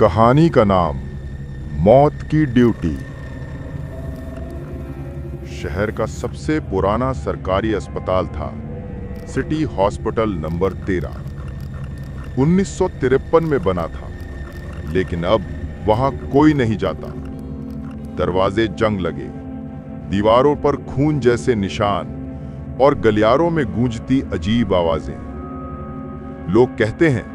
कहानी का नाम मौत की ड्यूटी। शहर का सबसे पुराना सरकारी अस्पताल था सिटी हॉस्पिटल नंबर 13। 1953 में बना था, लेकिन अब वहां कोई नहीं जाता। दरवाजे जंग लगे, दीवारों पर खून जैसे निशान और गलियारों में गूंजती अजीब आवाजें। लोग कहते हैं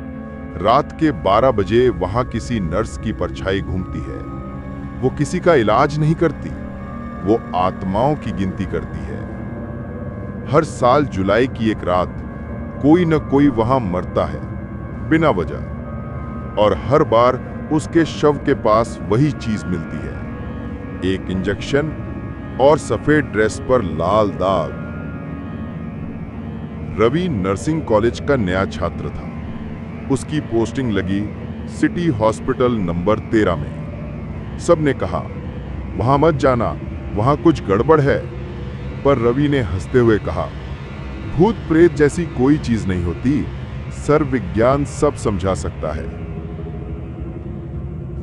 रात के 12 बजे वहां किसी नर्स की परछाई घूमती है। वो किसी का इलाज नहीं करती, वो आत्माओं की गिनती करती है। हर साल जुलाई की एक रात कोई न कोई वहां मरता है बिना वजह, और हर बार उसके शव के पास वही चीज मिलती है, एक इंजेक्शन और सफेद ड्रेस पर लाल दाग। रवि नर्सिंग कॉलेज का नया छात्र था। उसकी पोस्टिंग लगी सिटी हॉस्पिटल नंबर 13 में। सबने कहा वहां मत जाना, वहां कुछ गड़बड़ है। पर रवि ने हंसते हुए कहा, भूत प्रेत जैसी कोई चीज नहीं होती, सर विज्ञान सब समझा सकता है।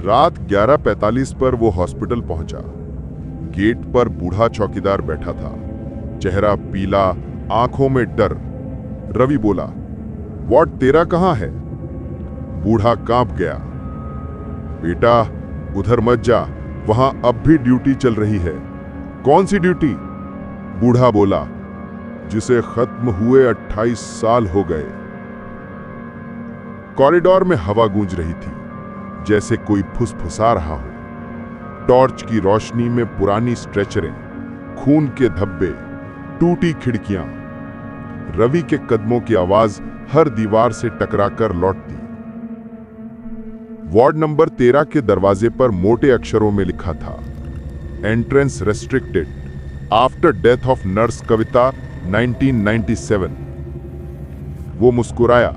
रात 11:45 पर वो हॉस्पिटल पहुंचा। गेट पर बूढ़ा चौकीदार बैठा था, चेहरा पीला, आंखों में डर। रवि बोला, वार्ड 13 कहां है? बूढ़ा कांप गया। बेटा उधर मत जा, वहां अब भी ड्यूटी चल रही है। कौन सी ड्यूटी? बूढ़ा बोला, जिसे खत्म हुए 28 साल हो गए। कॉरिडोर में हवा गूंज रही थी, जैसे कोई फुसफुसा रहा हो। टॉर्च की रोशनी में पुरानी स्ट्रेचरें, खून के धब्बे, टूटी खिड़कियां। रवि के कदमों की आवाज हर दीवार से टकराकर लौटती। वार्ड नंबर 13 के दरवाजे पर मोटे अक्षरों में लिखा था, entrance restricted after death of nurse Kavita 1997। वो मुस्कुराया,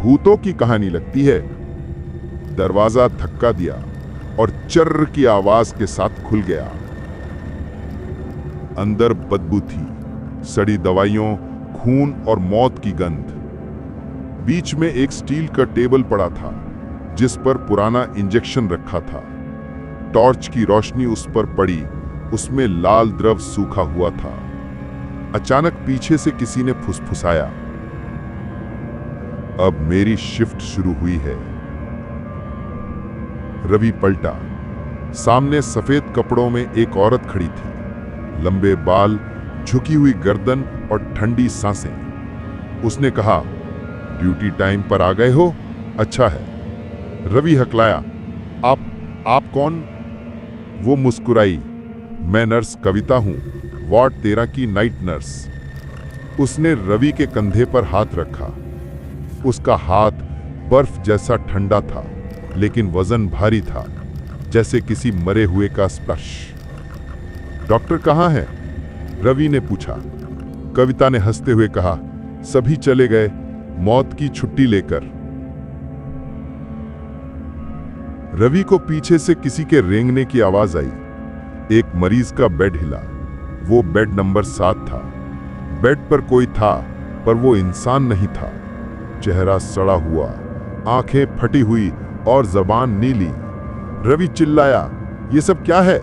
भूतों की कहानी लगती है। दरवाजा धक्का दिया और चर्र की आवाज के साथ खुल गया। अंदर बदबू थी, सड़ी दवाइयों, खून और मौत की गंध। बीच में एक स्टील का टेबल पड़ा था, जिस पर पुराना इंजेक्शन रखा था। टॉर्च की रोशनी उस पर पड़ी, उसमें लाल द्रव सूखा हुआ था। अचानक पीछे से किसी ने फुसफुसाया, अब मेरी शिफ्ट शुरू हुई है। रवि पलटा। सामने सफेद कपड़ों में एक औरत खड़ी थी, लंबे बाल, झुकी हुई गर्दन और ठंडी सांसें। उसने कहा, ड्यूटी टाइम पर आ गए हो? अच्छा है। रवि हकलाया, आप कौन? वो मुस्कुराई, मैं नर्स कविता हूं, वार्ड 13 की नाइट नर्स। उसने रवि के कंधे पर हाथ रखा। उसका हाथ बर्फ जैसा ठंडा था, लेकिन वजन भारी था, जैसे किसी मरे हुए का स्पर्श। डॉक्टर कहां है? रवि ने पूछा। कविता ने हंसते हुए कहा, सभी चले गए, मौत की छुट्टी लेकर। रवि को पीछे से किसी के रेंगने की आवाज आई। एक मरीज का बेड हिला। वो बेड नंबर 7 था। बेड पर कोई था, पर वो इंसान नहीं था। चेहरा सड़ा हुआ, आंखें फटी हुई और जबान नीली। रवि चिल्लाया, ये सब क्या है?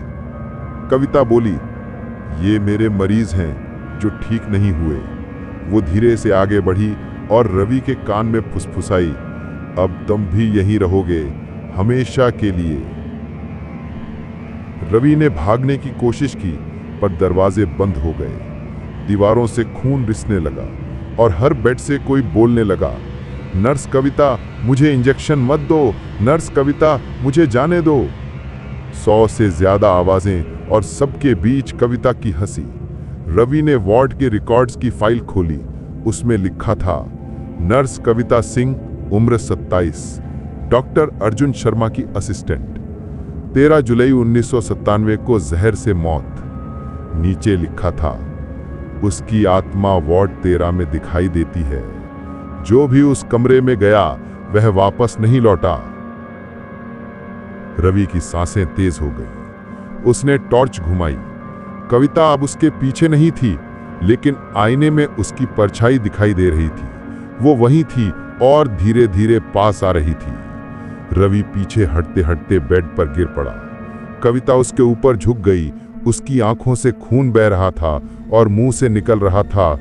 कविता बोली, ये मेरे मरीज हैं जो ठीक नहीं हुए। वो धीरे से आगे बढ़ी और रवि के कान में फुसफुसाई, अब तुम भी यहीं रहोगे, हमेशा के लिए। रवि ने भागने की कोशिश की, पर दरवाजे बंद हो गए। दीवारों से खून रिसने लगा और हर बेड से कोई बोलने लगा, नर्स कविता, मुझे इंजेक्शन मत दो, नर्स कविता, मुझे जाने दो। 100 से ज्यादा आवाजें और सबके बीच कविता की हंसी। रवि ने वार्ड के रिकॉर्ड्स की फाइल खोली। उसमें लिखा था, नर्स कविता सिंह, उम्र 27, डॉक्टर अर्जुन शर्मा की असिस्टेंट, 13 जुलाई 1997 को जहर से मौत। नीचे लिखा था, उसकी आत्मा वार्ड 13 में दिखाई देती है, जो भी उस कमरे में गया वह वापस नहीं लौटा। रवि की सांसें तेज हो गई। उसने टॉर्च घुमाई। कविता अब उसके पीछे नहीं थी, लेकिन आईने में उसकी परछाई दिखाई दे रही थी। वो वहीं थी और धीरे धीरे पास आ रही थी। रवि पीछे हटते हटते बेड पर गिर पड़ा। कविता उसके ऊपर झुक गई। उसकी आंखों से खून बह रहा था और मुंह से निकल रहा था,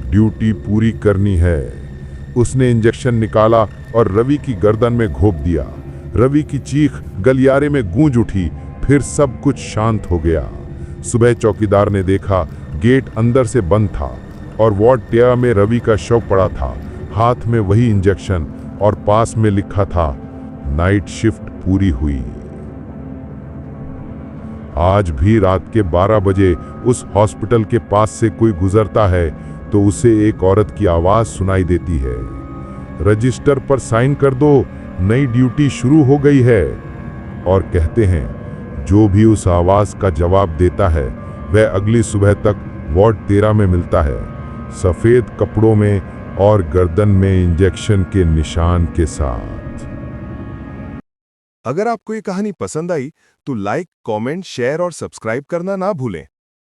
ड्यूटी पूरी करनी है। उसने इंजेक्शन निकाला और रवि की गर्दन में घोंप दिया। रवि की चीख गलियारे में गूंज उठी। फिर सब कुछ शांत हो गया। सुबह चौकीदार ने देखा, गेट अंदर से बंद था और वार्ड टेरा में रवि का शव पड़ा था, हाथ में वही इंजेक्शन और पास में लिखा था, नाइट शिफ्ट पूरी हुई। आज भी रात के 12 बजे उस हॉस्पिटल के पास से कोई गुजरता है तो उसे एक औरत की आवाज सुनाई देती है, रजिस्टर पर साइन कर दो, नई ड्यूटी शुरू हो गई है। और कहते हैं, जो भी उस आवाज का जवाब देता है वह अगली सुबह तक वार्ड 13 में मिलता है, सफेद कपड़ों में और गर्दन में इंजेक्शन के निशान के साथ। अगर आपको ये कहानी पसंद आई तो लाइक, कमेंट, शेयर और सब्सक्राइब करना ना भूलें।